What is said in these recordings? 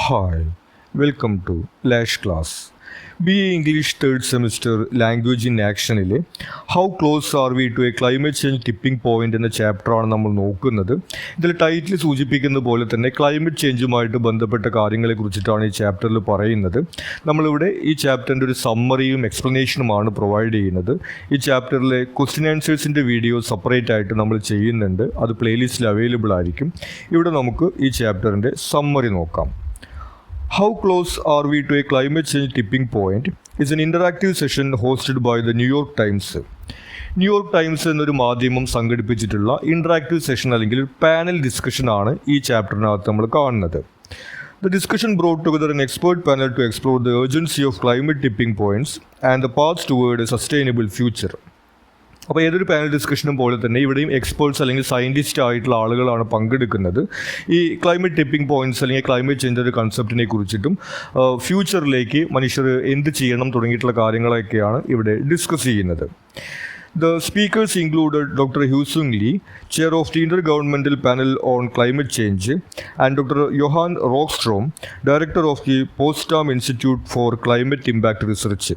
Hi, welcome to Lash Class. BA English 3rd semester Language in Actionile How close are we to a climate change tipping point എന്ന ചാപ്റ്ററാണ് നമ്മൾ നോക്കുന്നത്. ഇതിൽ title സൂചിപ്പിക്കുന്ന പോലെ തന്നെ ക്ലൈമറ്റ് ചേഞ്ചുമായിട്ട് ബന്ധപ്പെട്ട കാര്യങ്ങളെ കുറിച്ചിട്ടാണ് ഈ ചാപ്റ്ററിൽ പറയുന്നത്. നമ്മളിവിടെ ഈ ചാപ്റ്ററിൻ്റെ ഒരു സമ്മറിയും എക്സ്പ്ലനേഷനുമാണ് പ്രൊവൈഡ് ചെയ്യുന്നത്. ഈ ചാപ്റ്ററിലെ ക്വസ്റ്റ്യൻ ആൻസേഴ്സിൻ്റെ വീഡിയോ സെപ്പറേറ്റ് ആയിട്ട് നമ്മൾ ചെയ്യുന്നുണ്ട്. അത് പ്ലേലിസ്റ്റിൽ അവൈലബിൾ ആയിരിക്കും. ഇവിടെ നമുക്ക് ഈ ചാപ്റ്ററിൻ്റെ സമ്മറി നോക്കാം. How close are we to a climate change tipping point is an interactive session hosted by the New York Times. New York times എന്നൊരു മാധ്യമം സംഘടിപ്പിച്ചിട്ടുള്ള ഇൻറ്ററാക്റ്റീവ് സെഷൻ അല്ലെങ്കിൽ പാനൽ ഡിസ്കഷൻ ആണ് ഈ ചാപ്റ്ററിനകത്ത് നമ്മൾ കാണുന്നത്. The discussion brought together an expert panel to explore the urgency of climate tipping points and the paths toward a sustainable future. അപ്പോൾ ഏതൊരു panel ഡിസ്കഷനും പോലെ തന്നെ ഇവിടെയും എക്സ്പേർട്സ് അല്ലെങ്കിൽ സയൻറ്റിസ്റ്റ് ആയിട്ടുള്ള ആളുകളാണ് പങ്കെടുക്കുന്നത്. ഈ ക്ലൈമറ്റ് ടിപ്പിംഗ് പോയിൻറ്റ്സ് അല്ലെങ്കിൽ ക്ലൈമറ്റ് ചേഞ്ച് ഒരു കൺസെപ്റ്റിനെ കുറിച്ചിട്ടും ഫ്യൂച്ചറിലേക്ക് മനുഷ്യർ എന്ത് ചെയ്യണം തുടങ്ങിയിട്ടുള്ള കാര്യങ്ങളൊക്കെയാണ് ഇവിടെ ഡിസ്കസ് ചെയ്യുന്നത്. The speakers included Dr. Hyosung Lee, Chair of the Intergovernmental Panel on Climate Change, and Dr. Johan Rockström, Director of the Potsdam Institute for Climate Impact Research.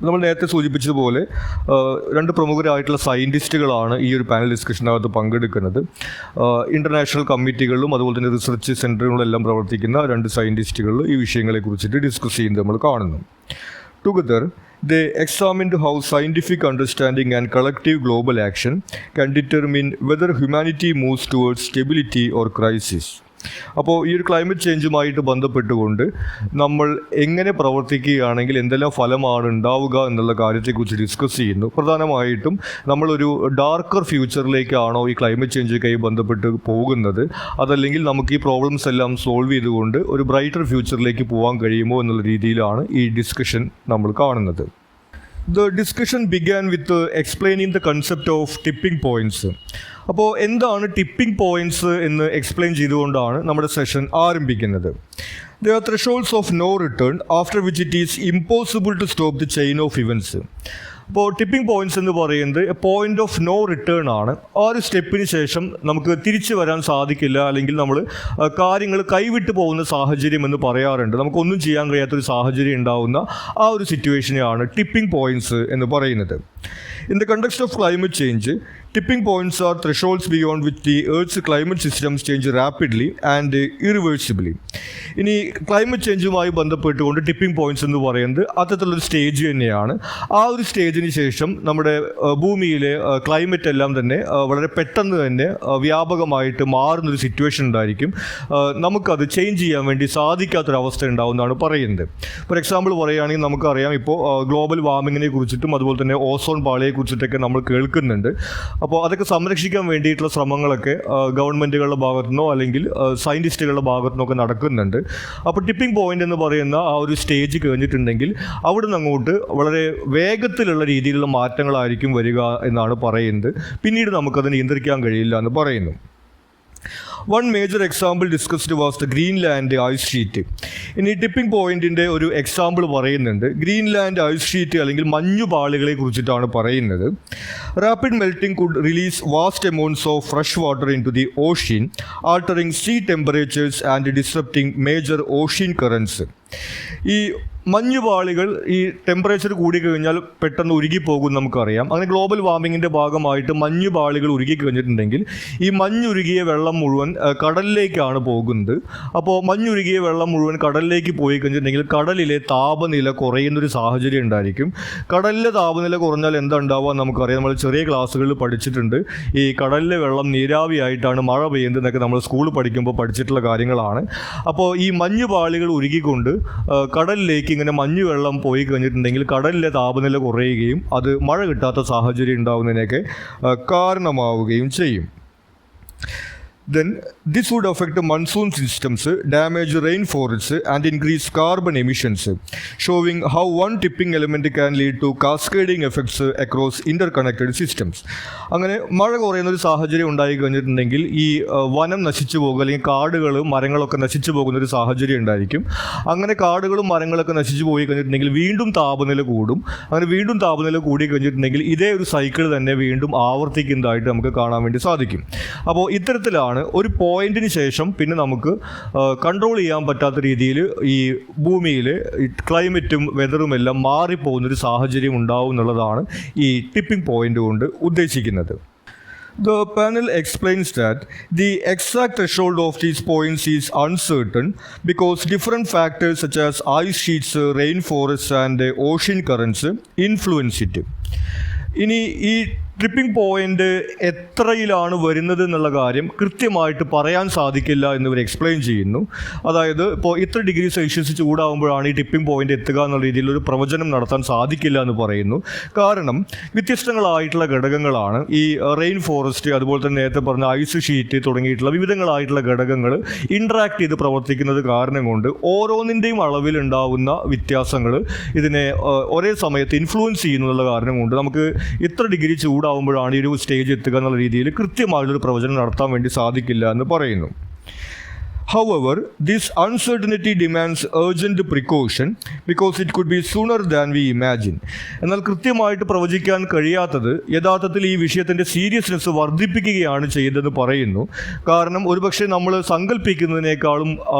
നമ്മൾ നേരത്തെ സൂചിപ്പിച്ചതുപോലെ രണ്ട് പ്രമുഖരായിട്ടുള്ള സയൻറ്റിസ്റ്റുകളാണ് ഈ ഒരു പാനൽ ഡിസ്കഷനകത്ത് പങ്കെടുക്കുന്നത്. ഇൻ്റർനാഷണൽ കമ്മിറ്റികളിലും അതുപോലെ തന്നെ റിസർച്ച് സെൻറ്ററുകളിലെല്ലാം പ്രവർത്തിക്കുന്ന രണ്ട് സയൻറ്റിസ്റ്റുകൾ ഈ വിഷയങ്ങളെ കുറിച്ചിട്ട് ഡിസ്കസ് ചെയ്യുന്നത് നമ്മൾ കാണുന്നു. Together, they examined how scientific understanding and collective global action can determine whether humanity moves towards stability or crisis. അപ്പോൾ ഈ ഒരു ക്ലൈമറ്റ് ചേഞ്ചുമായിട്ട് ബന്ധപ്പെട്ടുകൊണ്ട് നമ്മൾ എങ്ങനെ പ്രവർത്തിക്കുകയാണെങ്കിൽ എന്തെല്ലാം ഫലമാണ് ഉണ്ടാവുക എന്നുള്ള കാര്യത്തെക്കുറിച്ച് ഡിസ്കസ് ചെയ്യുന്നു. പ്രധാനമായിട്ടും നമ്മളൊരു ഡാർക്കർ ഫ്യൂച്ചറിലേക്കാണോ ഈ ക്ലൈമറ്റ് ചേഞ്ചൊക്കെയായി ബന്ധപ്പെട്ട് പോകുന്നത്, അതല്ലെങ്കിൽ നമുക്ക് ഈ പ്രോബ്ലംസ് എല്ലാം സോൾവ് ചെയ്തുകൊണ്ട് ഒരു ബ്രൈറ്റർ ഫ്യൂച്ചറിലേക്ക് പോകാൻ കഴിയുമോ എന്നുള്ള രീതിയിലാണ് ഈ ഡിസ്കഷൻ നമ്മൾ കാണുന്നത്. The discussion began with explaining the concept of tipping points. അപ്പോൾ എന്താണ് ടിപ്പിംഗ് പോയിൻറ്റ്സ് എന്ന് എക്സ്പ്ലെയിൻ ചെയ്തുകൊണ്ടാണ് നമ്മുടെ സെഷൻ ആരംഭിക്കുന്നത്. There are thresholds of no return after which it is impossible to stop the chain of events. അപ്പോൾ tipping points എന്ന് പറയുന്നത് a point of no return ആണ്. ആ ഒരു സ്റ്റെപ്പിന് ശേഷം നമുക്ക് തിരിച്ചു വരാൻ സാധിക്കില്ല, അല്ലെങ്കിൽ നമ്മൾ കാര്യങ്ങൾ കൈവിട്ട് പോകുന്ന സാഹചര്യം എന്ന് പറയാറുണ്ട്. നമുക്കൊന്നും ചെയ്യാൻ കഴിയാത്തൊരു സാഹചര്യം ഉണ്ടാവുന്ന ആ ഒരു സിറ്റുവേഷനെയാണ് ടിപ്പിംഗ് പോയിൻറ്റ്സ് എന്ന് പറയുന്നത്. In the context of climate change, tipping points are thresholds beyond which the Earth's climate systems change rapidly and irreversibly. ഇനി ക്ലൈമറ്റ് ചേഞ്ചുമായി ബന്ധപ്പെട്ടുകൊണ്ട് ടിപ്പിംഗ് പോയിൻറ്റ്സ് എന്ന് പറയുന്നത് അത്തരത്തിലുള്ളൊരു സ്റ്റേജ് തന്നെയാണ്. ആ ഒരു സ്റ്റേജിന് ശേഷം നമ്മുടെ ഭൂമിയിലെ ക്ലൈമറ്റ് എല്ലാം തന്നെ വളരെ പെട്ടെന്ന് തന്നെ വ്യാപകമായിട്ട് മാറുന്നൊരു സിറ്റുവേഷൻ ഉണ്ടായിരിക്കും. നമുക്കത് ചേഞ്ച് ചെയ്യാൻ വേണ്ടി സാധിക്കാത്തൊരവസ്ഥ ഉണ്ടാവുമെന്നാണ് പറയുന്നത്. ഫോർ എക്സാമ്പിൾ പറയുകയാണെങ്കിൽ നമുക്കറിയാം, ഇപ്പോൾ ഗ്ലോബൽ വാർമിങ്ങിനെ കുറിച്ചിട്ടും അതുപോലെ തന്നെ ഓസോൺ പാളിയെ കുറിച്ചിട്ടൊക്കെ നമ്മൾ കേൾക്കുന്നുണ്ട്. അപ്പോൾ അതൊക്കെ സംരക്ഷിക്കാൻ വേണ്ടിയിട്ടുള്ള ശ്രമങ്ങളൊക്കെ ഗവൺമെൻറ്റുകളുടെ ഭാഗത്തുനിന്നോ അല്ലെങ്കിൽ സയൻറ്റിസ്റ്റുകളുടെ ഭാഗത്തുനിന്നോ ഒക്കെ നടക്കുന്നുണ്ട്. അപ്പോൾ ടിപ്പിംഗ് പോയിൻ്റ് എന്ന് പറയുന്ന ആ ഒരു സ്റ്റേജ് കഴിഞ്ഞിട്ടുണ്ടെങ്കിൽ അവിടെ നിന്ന് അങ്ങോട്ട് വളരെ വേഗത്തിലുള്ള രീതിയിലുള്ള മാറ്റങ്ങളായിരിക്കും വരിക എന്നാണ് പറയുന്നത്. പിന്നീട് നമുക്കത് നിയന്ത്രിക്കാൻ കഴിയില്ല എന്ന് പറയുന്നു. One major example discussed was the Greenland ice sheet. ഇനി ടിപ്പിംഗ് പോയിൻറ്റിൻ്റെ ഒരു എക്സാമ്പിൾ പറയുന്നുണ്ട്. ഗ്രീൻലാൻഡ് ഐസ് ഷീറ്റ് അല്ലെങ്കിൽ മഞ്ഞുപാളികളെ കുറിച്ചിട്ടാണ് പറയുന്നത്. Rapid melting could release vast amounts of fresh water into the ocean, altering sea temperatures and disrupting major ocean currents. ഈ മഞ്ഞുപാളികൾ ഈ ടെമ്പറേച്ചർ കൂടിക്കഴിഞ്ഞാൽ പെട്ടെന്ന് ഉരുകിപ്പോകും നമുക്കറിയാം. അങ്ങനെ ഗ്ലോബൽ വാർമിങ്ങിൻ്റെ ഭാഗമായിട്ട് മഞ്ഞുപാളികൾ ഉരുകി കഴിഞ്ഞിട്ടുണ്ടെങ്കിൽ ഈ മഞ്ഞുരുകിയ വെള്ളം മുഴുവൻ കടലിലേക്കാണ് പോകുന്നത്. അപ്പോൾ മഞ്ഞുരുകിയ വെള്ളം മുഴുവൻ കടലിലേക്ക് പോയി കഴിഞ്ഞിട്ടുണ്ടെങ്കിൽ കടലിലെ താപനില കുറയുന്നൊരു സാഹചര്യം ഉണ്ടായിരിക്കും. കടലിലെ താപനില കുറഞ്ഞാൽ എന്താ ഉണ്ടാവുക നമുക്കറിയാം. നമ്മൾ ചെറിയ ക്ലാസ്സുകളിൽ പഠിച്ചിട്ടുണ്ട്. ഈ കടലിലെ വെള്ളം നീരാവിയായിട്ടാണ് മഴ പെയ്യുന്നത് എന്നൊക്കെ നമ്മൾ സ്കൂളിൽ പഠിക്കുമ്പോൾ പഠിച്ചിട്ടുള്ള കാര്യങ്ങളാണ്. അപ്പോൾ ഈ മഞ്ഞുപാളികൾ ഉരുകിക്കൊണ്ട് കടലിലേക്ക് ഇങ്ങനെ മഞ്ഞുവെള്ളം പോയി കഴിഞ്ഞിട്ടുണ്ടെങ്കിൽ കടലിലെ താപനില കുറയുകയും അത് മഴ കിട്ടാത്ത സാഹചര്യം ഉണ്ടാകുന്നതിനൊക്കെ കാരണമാവുകയും ചെയ്യും. Then this would affect the monsoon systems, damage rainforests and increase carbon emissions, showing how one tipping element can lead to cascading effects across interconnected systems. അങ്ങനെ മഴ കുറയുന്നൊരു സാഹചര്യം ഉണ്ടായി കഴിഞ്ഞിട്ടുണ്ടെങ്കിൽ ഈ വനം നശിച്ചു പോകുക, അല്ലെങ്കിൽ കാടുകളും മരങ്ങളൊക്കെ നശിച്ചു പോകുന്നൊരു സാഹചര്യം ഉണ്ടായിരിക്കും. അങ്ങനെ കാടുകളും മരങ്ങളൊക്കെ നശിച്ചു പോയി കഴിഞ്ഞിട്ടുണ്ടെങ്കിൽ വീണ്ടും താപനില കൂടും. അങ്ങനെ വീണ്ടും താപനില കൂടി കഴിഞ്ഞിട്ടുണ്ടെങ്കിൽ ഇതേ ഒരു സൈക്കിൾ തന്നെ വീണ്ടും ആവർത്തിക്കുന്നതായിട്ട് നമുക്ക് കാണാൻ വേണ്ടി സാധിക്കും. അപ്പോൾ ഇത്തരത്തിലാണ് എന്താണ്, ഒരു പോയിന്റിന് ശേഷം പിന്നെ നമുക്ക് കൺട്രോൾ ചെയ്യാൻ പറ്റാത്ത രീതിയിൽ ഈ ഭൂമിയിൽ ക്ലൈമറ്റും വെതറും എല്ലാം മാറിപ്പോകുന്നൊരു സാഹചര്യം ഉണ്ടാവും എന്നുള്ളതാണ് ഈ ടിപ്പിംഗ് പോയിന്റ് കൊണ്ട് ഉദ്ദേശിക്കുന്നത്. The panel explains that the exact threshold of these points is uncertain because different factors such as ice sheets, rainforests and ocean currents influence it. ഇനി ഈ ട്രിപ്പിംഗ് പോയിന്റ് എത്രയിലാണ് വരുന്നത് എന്നുള്ള കാര്യം കൃത്യമായിട്ട് പറയാൻ സാധിക്കില്ല എന്നിവർ എക്സ്പ്ലെയിൻ ചെയ്യുന്നു. അതായത് ഇപ്പോൾ ഇത്ര ഡിഗ്രി സെൽഷ്യസ് ചൂടാകുമ്പോഴാണ് ഈ ടിപ്പിംഗ് പോയിന്റ് എത്തുക എന്നുള്ള രീതിയിലൊരു പ്രവചനം നടത്താൻ സാധിക്കില്ല എന്ന് പറയുന്നു. കാരണം വ്യത്യസ്തങ്ങളായിട്ടുള്ള ഘടകങ്ങളാണ് ഈ റെയിൻ ഫോറസ്റ്റ്, അതുപോലെ തന്നെ നേരത്തെ പറഞ്ഞ ഐസ് ഷീറ്റ് തുടങ്ങിയിട്ടുള്ള വിവിധങ്ങളായിട്ടുള്ള ഘടകങ്ങൾ ഇൻട്രാക്ട് ചെയ്ത് പ്രവർത്തിക്കുന്നത് കാരണം കൊണ്ട് ഓരോന്നിൻ്റെയും അളവിലുണ്ടാവുന്ന വ്യത്യാസങ്ങൾ ഇതിനെ ഒരേ സമയത്ത് ഇൻഫ്ലുവൻസ് ചെയ്യുന്നുള്ള കാരണം കൊണ്ട് നമുക്ക് ഇത്ര ഡിഗ്രി ചൂടാവുമ്പോഴാണ് ഈ ഒരു സ്റ്റേജ് എത്തുക എന്നുള്ള രീതിയിൽ കൃത്യമായിട്ടൊരു പ്രവചനം നടത്താൻ വേണ്ടി സാധിക്കില്ല എന്ന് പറയുന്നു. However, this uncertainty demands urgent precaution because it could be sooner than we imagine. എന്നാൽ കൃത്യമായിട്ട് പ്രവചിക്കാൻ കഴിയാത്തത് യഥാർത്ഥത്തിൽ ഈ വിഷയത്തിൻ്റെ സീരിയസ്നെസ് വർദ്ധിപ്പിക്കുകയാണ് ചെയ്തതെന്ന് പറയുന്നു. കാരണം ഒരുപക്ഷെ നമ്മൾ സങ്കല്പിക്കുന്നതിനേക്കാളും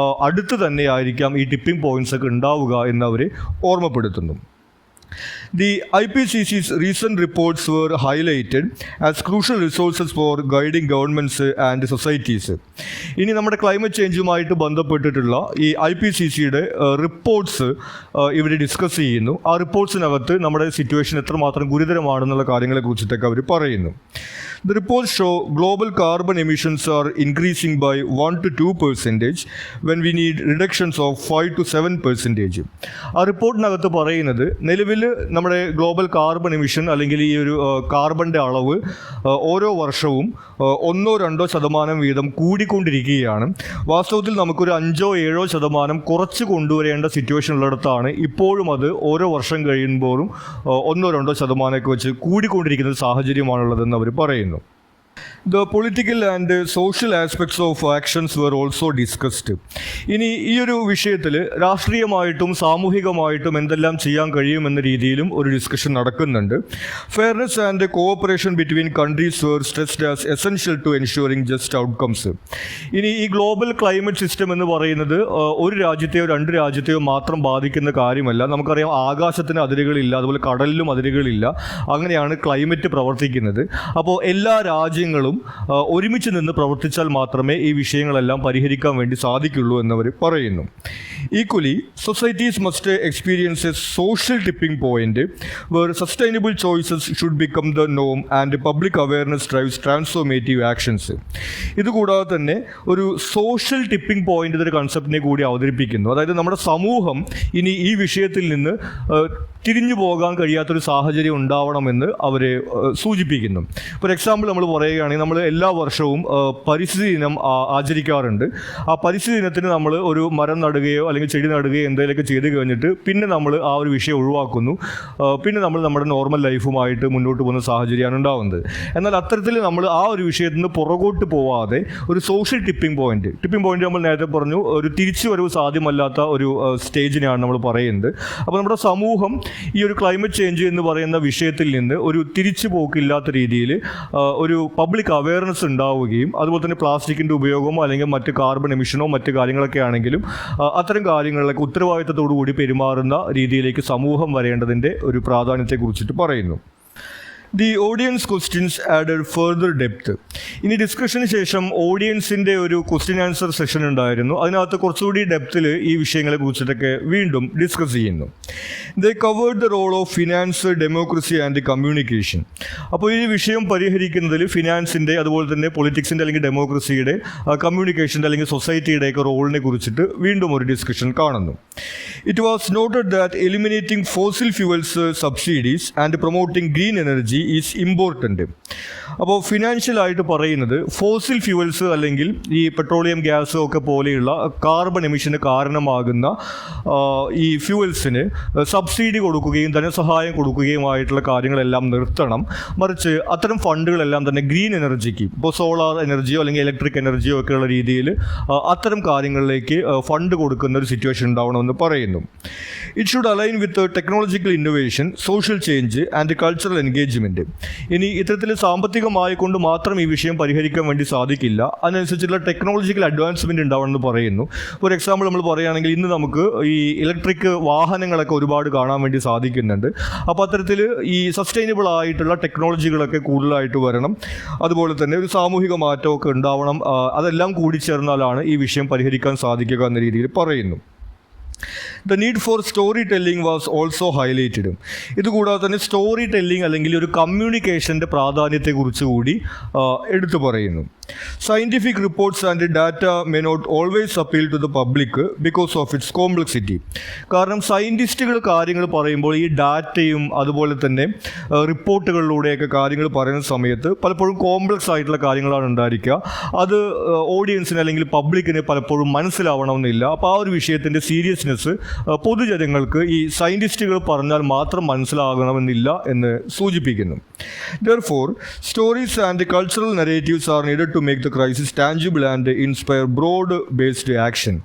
അടുത്ത് തന്നെയായിരിക്കാം ഈ ടിപ്പിംഗ് പോയിന്റ്സ് ഒക്കെ ഉണ്ടാവുക എന്നവരെ ഓർമ്മപ്പെടുത്തുന്നു. The IPCC's recent reports were highlighted as crucial resources for guiding governments and societies. ഇനി നമ്മുടെ ക്ലൈമറ്റ് ചേഞ്ചുമായിട്ട് ബന്ധപ്പെട്ടിട്ടുള്ള ഈ IPCCയുടെ റിപ്പോർട്ട്സ് ഇവർ ഡിസ്കസ് ചെയ്യുന്നു. ആ റിപ്പോർട്ട്സിനകത്ത് നമ്മുടെ സിറ്റുവേഷൻ എത്രമാത്രം ഗുരുതരമാണെന്നുള്ള കാര്യങ്ങളെ കുറിച്ചിട്ടൊക്കെ അവർ പറയുന്നു. The reports show global carbon emissions are increasing by 1 to 2% when we need reductions of 5 to 7%. ആ റിപ്പോർട്ടിനകത്ത് പറയുന്നത് നിലവിൽ നമ്മുടെ ഗ്ലോബൽ കാർബൺ എമിഷൻ അല്ലെങ്കിൽ ഈ ഒരു കാർബണിൻ്റെ അളവ് ഓരോ വർഷവും 1-2% വീതം കൂടിക്കൊണ്ടിരിക്കുകയാണ്. വാസ്തവത്തിൽ നമുക്കൊരു 5-7% കുറച്ച് കൊണ്ടുവരേണ്ട സിറ്റുവേഷൻ ഉള്ളിടത്താണ് ഇപ്പോഴും അത് ഓരോ വർഷം കഴിയുമ്പോഴും 1-2% വെച്ച് കൂടിക്കൊണ്ടിരിക്കുന്ന സാഹചര്യമാണുള്ളതെന്ന് അവർ പറയുന്നു. The political and social aspects of actions were also discussed. ഇനി ഈ ഒരു വിഷയത്തിൽ രാഷ്ട്രീയമായിട്ടും സാമൂഹികമായിട്ടും എന്തെല്ലാം ചെയ്യാൻ കഴിയുമെന്ന രീതിയിലും ഒരു ഡിസ്കഷൻ നടക്കുന്നുണ്ട്. Fairness and cooperation between countries were stressed as essential to ensuring just outcomes. ഇനി ഈ ഗ്ലോബൽ ക്ലൈമറ്റ് സിസ്റ്റം എന്ന് പറയുന്നത് ഒരു രാജ്യത്തെയോ 2 രാജ്യത്തെയോ മാത്രം ബാധിക്കുന്ന കാര്യമല്ല. നമുക്കറിയാം ആകാശത്തിന് അതിരുകളില്ല, അതുപോലെ കടലിലും അതിരുകളില്ല. അങ്ങനെയാണ് ക്ലൈമറ്റ് പ്രവർത്തിക്കുന്നത്. അപ്പോൾ എല്ലാ രാജ്യങ്ങളും ഒരുമിച്ച് നിന്ന് പ്രവർത്തിച്ചാൽ മാത്രമേ ഈ വിഷയങ്ങളെല്ലാം പരിഹരിക്കാൻ വേണ്ടി സാധിക്കുള്ളൂ എന്നവർ പറയുന്നു. Equally societies must experience a social tipping point where sustainable choices should become the നോം and public awareness drives transformative actions. ഇതുകൂടാതെ തന്നെ ഒരു സോഷ്യൽ ടിപ്പിംഗ് പോയിന്റ് എന്നൊരു കൺസെപ്റ്റിനെ കൂടി അവതരിപ്പിക്കുന്നു. അതായത് നമ്മുടെ സമൂഹം ഇനി ഈ വിഷയത്തിൽ നിന്ന് തിരിഞ്ഞു പോകാൻ കഴിയാത്തൊരു സാഹചര്യം ഉണ്ടാവണമെന്ന് അവർ സൂചിപ്പിക്കുന്നു. ഫോർ എക്സാമ്പിൾ നമ്മൾ പറയുകയാണെങ്കിൽ നമ്മൾ എല്ലാ വർഷവും പരിസ്ഥിതി ദിനം ആചരിക്കാറുണ്ട്. ആ പരിസ്ഥിതി ദിനത്തിന് നമ്മൾ ഒരു മരം നടുകയോ അല്ലെങ്കിൽ ചെടി നടുകയോ എന്തെങ്കിലുമൊക്കെ ചെയ്ത് കഴിഞ്ഞിട്ട് പിന്നെ നമ്മൾ ആ ഒരു വിഷയം ഒഴിവാക്കുന്നു. പിന്നെ നമ്മൾ നമ്മുടെ നോർമൽ ലൈഫുമായിട്ട് മുന്നോട്ട് പോകുന്ന സാഹചര്യമാണ് ഉണ്ടാകുന്നത്. എന്നാൽ അത്തരത്തിൽ നമ്മൾ ആ ഒരു വിഷയത്തിൽ നിന്ന് പുറകോട്ട് പോവാതെ ഒരു സോഷ്യൽ ടിപ്പിംഗ് പോയിന്റ് നമ്മൾ നേരത്തെ പറഞ്ഞു, ഒരു തിരിച്ചുവരവ് സാധ്യമല്ലാത്ത ഒരു സ്റ്റേജിനെയാണ് നമ്മൾ പറയുന്നത്. അപ്പോൾ നമ്മുടെ സമൂഹം ഈ ഒരു ക്ലൈമറ്റ് ചേഞ്ച് എന്ന് പറയുന്ന വിഷയത്തിൽ നിന്ന് ഒരു തിരിച്ചു പോക്കില്ലാത്ത രീതിയിൽ ഒരു പബ്ലിക് അവയർനെസ് ഉണ്ടാവുകയും അതുപോലെ തന്നെ പ്ലാസ്റ്റിക്കിൻ്റെ ഉപയോഗമോ അല്ലെങ്കിൽ മറ്റ് കാർബൺ എമിഷനോ മറ്റ് കാര്യങ്ങളൊക്കെ ആണെങ്കിലും അത്തരം കാര്യങ്ങളിലൊക്കെ ഉത്തരവാദിത്തത്തോടു കൂടി പെരുമാറുന്ന രീതിയിലേക്ക് സമൂഹം വരേണ്ടതിൻ്റെ ഒരു പ്രാധാന്യത്തെക്കുറിച്ചിട്ട് പറയുന്നു. The audience questions added further depth. ഇനി ഡിസ്കഷന് ശേഷം ഓഡിയൻസിൻ്റെ ഒരു ക്വസ്റ്റ്യൻ ആൻസർ സെഷൻ ഉണ്ടായിരുന്നു. അതിനകത്ത് കുറച്ചുകൂടി ഡെപ്തിൽ ഈ വിഷയങ്ങളെ കുറിച്ചിട്ടൊക്കെ വീണ്ടും ഡിസ്കസ് ചെയ്യുന്നു. They covered the role of finance, democracy and communication. അപ്പോൾ ഈ വിഷയം പരിഹരിക്കുന്നതിൽ ഫിനാൻസിൻ്റെ അതുപോലെ തന്നെ പൊളിറ്റിക്സിൻ്റെ അല്ലെങ്കിൽ ഡെമോക്രസിയുടെ കമ്മ്യൂണിക്കേഷൻ്റെ അല്ലെങ്കിൽ സൊസൈറ്റിയുടെയൊക്കെ റോളിനെ കുറിച്ചിട്ട് വീണ്ടും ഒരു ഡിസ്കഷൻ കാണുന്നു. It was noted that eliminating fossil fuels subsidies and promoting green energy is important. അപ്പോൾ ഫിനാൻഷ്യലായിട്ട് പറയുന്നത് ഫോസിൽ ഫ്യൂവൽസ് അല്ലെങ്കിൽ ഈ പെട്രോളിയം ഗ്യാസ് ഒക്കെ പോലെയുള്ള കാർബൺ എമിഷന് കാരണമാകുന്ന ഈ ഫ്യൂവൽസിന് സബ്സിഡി കൊടുക്കുകയും ധനസഹായം കൊടുക്കുകയുമായിട്ടുള്ള കാര്യങ്ങളെല്ലാം നിർത്തണം. മറിച്ച് അത്തരം ഫണ്ടുകളെല്ലാം തന്നെ ഗ്രീൻ എനർജിക്ക്, ഇപ്പോൾ സോളാർ എനർജിയോ അല്ലെങ്കിൽ ഇലക്ട്രിക് എനർജിയോ ഒക്കെയുള്ള രീതിയിൽ അത്തരം കാര്യങ്ങളിലേക്ക് ഫണ്ട് കൊടുക്കുന്ന ഒരു സിറ്റുവേഷൻ ഉണ്ടാവണമെന്ന് പറയുന്നു. It should align with technological innovation, social change and cultural engagement. ഇനി ഇത്തരത്തിൽ സാമ്പത്തികമായി കൊണ്ട് മാത്രം ഈ വിഷയം പരിഹരിക്കാൻ വേണ്ടി സാധിക്കില്ല. അതിനനുസരിച്ചുള്ള ടെക്നോളജിക്കൽ അഡ്വാൻസ്മെൻറ്റ് ഉണ്ടാവണമെന്ന് പറയുന്നു. ഫോർ എക്സാമ്പിൾ നമ്മൾ പറയുകയാണെങ്കിൽ ഇന്ന് നമുക്ക് ഈ ഇലക്ട്രിക് വാഹനങ്ങളൊക്കെ ഒരുപാട് കാണാൻ വേണ്ടി സാധിക്കുന്നുണ്ട്. അപ്പോൾ അത്തരത്തിൽ ഈ സസ്റ്റൈനബിൾ ആയിട്ടുള്ള ടെക്നോളജികളൊക്കെ കൂടുതലായിട്ട് വരണം. അതുപോലെ തന്നെ ഒരു സാമൂഹിക മാറ്റമൊക്കെ ഉണ്ടാവണം. അതെല്ലാം കൂടി ചേർന്നാലാണ് ഈ വിഷയം പരിഹരിക്കാൻ സാധിക്കുക എന്ന രീതിയിൽ പറയുന്നു. The need for story telling was also highlighted. ഇതുകൂടാതെ തന്നെ സ്റ്റോറി ടെല്ലിംഗ് അല്ലെങ്കിൽ ഒരു കമ്മ്യൂണിക്കേഷൻ്റെ പ്രാധാന്യത്തെക്കുറിച്ച് കൂടി എടുത്തു പറയുന്നു. Scientific reports and data may not always appeal to the public because of its complexity. കാരണം സയൻറ്റിസ്റ്റുകൾ കാര്യങ്ങൾ പറയുമ്പോൾ ഈ ഡാറ്റയും അതുപോലെ തന്നെ റിപ്പോർട്ടുകളിലൂടെയൊക്കെ കാര്യങ്ങൾ പറയുന്ന സമയത്ത് പലപ്പോഴും കോംപ്ലക്സ് ആയിട്ടുള്ള കാര്യങ്ങളാണ് ഉണ്ടായിരിക്കുക. അത് ഓഡിയൻസിന് അല്ലെങ്കിൽ പബ്ലിക്കിന് പലപ്പോഴും മനസ്സിലാവണമെന്നില്ല. അപ്പോൾ ആ ഒരു വിഷയത്തിൻ്റെ സീരിയസ്നെസ് പൊതുജനങ്ങൾക്ക് ഈ സയൻറ്റിസ്റ്റുകൾ പറഞ്ഞാൽ മാത്രം മനസ്സിലാകണമെന്നില്ല എന്ന് സൂചിപ്പിക്കുന്നു. Therefore, stories and cultural narratives are needed to make the crisis tangible and inspire broad-based action.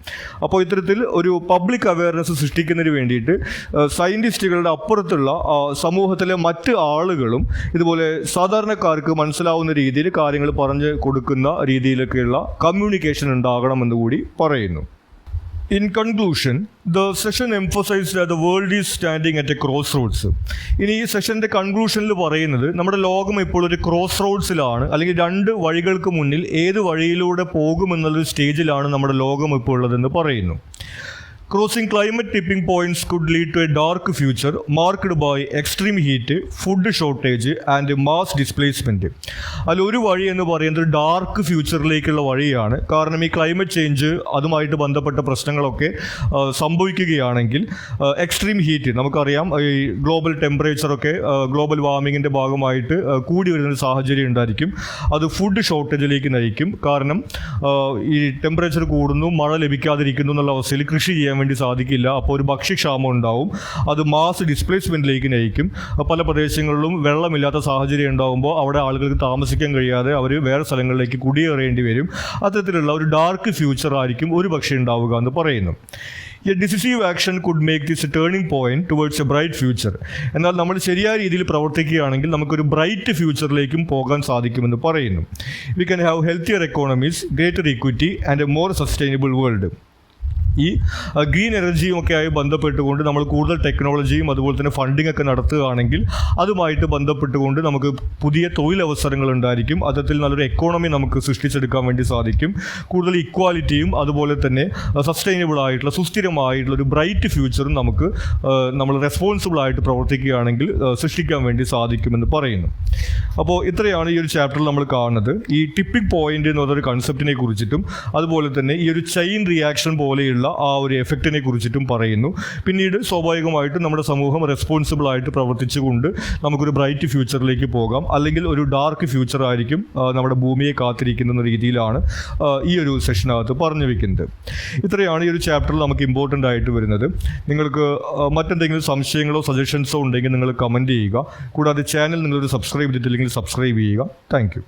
അപ്പോൾ ഇത്തരത്തിൽ ഒരു പബ്ലിക് അവയർനെസ് സൃഷ്ടിക്കുന്നതിന് വേണ്ടിയിട്ട് സയൻറ്റിസ്റ്റുകളുടെ അപ്പുറത്തുള്ള സമൂഹത്തിലെ മറ്റ് ആളുകളും ഇതുപോലെ സാധാരണക്കാർക്ക് മനസ്സിലാവുന്ന രീതിയിൽ കാര്യങ്ങൾ പറഞ്ഞു കൊടുക്കുന്ന രീതിയിലൊക്കെയുള്ള കമ്മ്യൂണിക്കേഷൻ ഉണ്ടാകണമെന്ന് കൂടി പറയുന്നു. In conclusion, the session emphasized that the world is standing at a crossroads. ഇനി ഈ സെഷൻ്റെ കൺക്ലൂഷനിൽ പറയുന്നത് നമ്മുടെ ലോകം ഇപ്പോൾ ഒരു ക്രോസ് റോഡ്സിലാണ്, അല്ലെങ്കിൽ രണ്ട് വഴികൾക്ക് മുന്നിൽ ഏത് വഴിയിലൂടെ പോകുമെന്നുള്ളൊരു സ്റ്റേജിലാണ് നമ്മുടെ ലോകം ഇപ്പോൾ ഉള്ളതെന്ന് പറയുന്നു. Crossing climate tipping points could lead to a dark future marked by extreme heat, food shortage and mass displacement. അതിലൊരു വഴി എന്ന് പറയുന്നത് ഡാർക്ക് ഫ്യൂച്ചറിലേക്കുള്ള വഴിയാണ്. കാരണം ഈ ക്ലൈമറ്റ് ചേഞ്ച് അതുമായിട്ട് ബന്ധപ്പെട്ട പ്രശ്നങ്ങളൊക്കെ സംഭവിക്കുകയാണെങ്കിൽ എക്സ്ട്രീം ഹീറ്റ് നമുക്കറിയാം, ഈ ഗ്ലോബൽ ടെമ്പറേച്ചറൊക്കെ ഗ്ലോബൽ വാർമിങ്ങിൻ്റെ ഭാഗമായിട്ട് കൂടി വരുന്നൊരു സാഹചര്യം ഉണ്ടായിരിക്കും. അത് ഫുഡ് ഷോർട്ടേജിലേക്ക് നയിക്കും. കാരണം ഈ ടെമ്പറേച്ചർ കൂടുന്നു, മഴ ലഭിക്കാതിരിക്കുന്നു എന്നുള്ള അവസ്ഥയിൽ കൃഷി ചെയ്യാൻ വേണ്ടി സാധിക്കില്ല. അപ്പോൾ ഒരു ഭക്ഷ്യക്ഷാമം ഉണ്ടാവും. അത് മാസ് ഡിസ്പ്ലേസ്മെൻറ്റിലേക്ക് നയിക്കും. പല പ്രദേശങ്ങളിലും വെള്ളമില്ലാത്ത സാഹചര്യം ഉണ്ടാകുമ്പോൾ അവിടെ ആളുകൾക്ക് താമസിക്കാൻ കഴിയാതെ അവർ വേറെ സ്ഥലങ്ങളിലേക്ക് കുടിയേറേണ്ടി വരും. അത്തരത്തിലുള്ള ഒരു ഡാർക്ക് ഫ്യൂച്ചർ ആയിരിക്കും ഒരു പക്ഷേ ഉണ്ടാവുക എന്ന് പറയുന്നു. A decisive action could make this a turning point towards a bright future. എന്നാൽ നമ്മൾ ശരിയായ രീതിയിൽ പ്രവർത്തിക്കുകയാണെങ്കിൽ നമുക്കൊരു ബ്രൈറ്റ് ഫ്യൂച്ചറിലേക്കും പോകാൻ സാധിക്കുമെന്ന് പറയുന്നു. We can have healthier economies, greater equity and a more sustainable world. ഈ ഗ്രീൻ എനർജിയും ഒക്കെ ആയി ബന്ധപ്പെട്ടുകൊണ്ട് നമ്മൾ കൂടുതൽ ടെക്നോളജിയും അതുപോലെ തന്നെ ഫണ്ടിങ് ഒക്കെ നടത്തുകയാണെങ്കിൽ അതുമായിട്ട് ബന്ധപ്പെട്ടുകൊണ്ട് നമുക്ക് പുതിയ തൊഴിലവസരങ്ങൾ ഉണ്ടായിരിക്കും. അത്തരത്തിൽ നല്ലൊരു എക്കോണമി നമുക്ക് സൃഷ്ടിച്ചെടുക്കാൻ വേണ്ടി സാധിക്കും. കൂടുതൽ ഇക്വാലിറ്റിയും അതുപോലെ തന്നെ സസ്റ്റൈനബിൾ ആയിട്ടുള്ള സുസ്ഥിരമായിട്ടുള്ള ഒരു ബ്രൈറ്റ് ഫ്യൂച്ചറും നമുക്ക് നമ്മൾ റെസ്പോൺസിബിൾ ആയിട്ട് പ്രവർത്തിക്കുകയാണെങ്കിൽ സൃഷ്ടിക്കാൻ വേണ്ടി സാധിക്കുമെന്ന് പറയുന്നു. അപ്പോൾ ഇത്രയാണ് ഈ ഒരു ചാപ്റ്ററിൽ നമ്മൾ കാണുന്നത്. ഈ ടിപ്പിംഗ് പോയിന്റ് എന്ന് പറഞ്ഞൊരു കൺസെപ്റ്റിനെ കുറിച്ചിട്ടും അതുപോലെ തന്നെ ഈ ഒരു ചെയിൻ റിയാക്ഷൻ പോലെയുള്ള ആ ഒരു എഫക്റ്റിനെ കുറിച്ചിട്ടും പറയുന്നു. പിന്നീട് സ്വാഭാവികമായിട്ടും നമ്മുടെ സമൂഹം റെസ്പോൺസിബിൾ ആയിട്ട് പ്രവർത്തിച്ചുകൊണ്ട് നമുക്കൊരു ബ്രൈറ്റ് ഫ്യൂച്ചറിലേക്ക് പോകാം, അല്ലെങ്കിൽ ഒരു ഡാർക്ക് ഫ്യൂച്ചർ ആയിരിക്കും നമ്മുടെ ഭൂമിയെ കാത്തിരിക്കുന്ന രീതിയിലാണ് ഈ ഒരു സെഷനകത്ത് പറഞ്ഞു വെക്കുന്നത്. ഇത്രയാണ് ഈ ഒരു ചാപ്റ്ററിൽ നമുക്ക് ഇമ്പോർട്ടൻ്റ് ആയിട്ട് വരുന്നത്. നിങ്ങൾക്ക് മറ്റെന്തെങ്കിലും സംശയങ്ങളോ സജഷൻസോ ഉണ്ടെങ്കിൽ നിങ്ങൾ കമൻറ്റ് ചെയ്യുക. കൂടാതെ ചാനൽ നിങ്ങളൊരു സബ്സ്ക്രൈബ് ചെയ്തിട്ടില്ലെങ്കിൽ സബ്സ്ക്രൈബ് ചെയ്യുക. Thank you.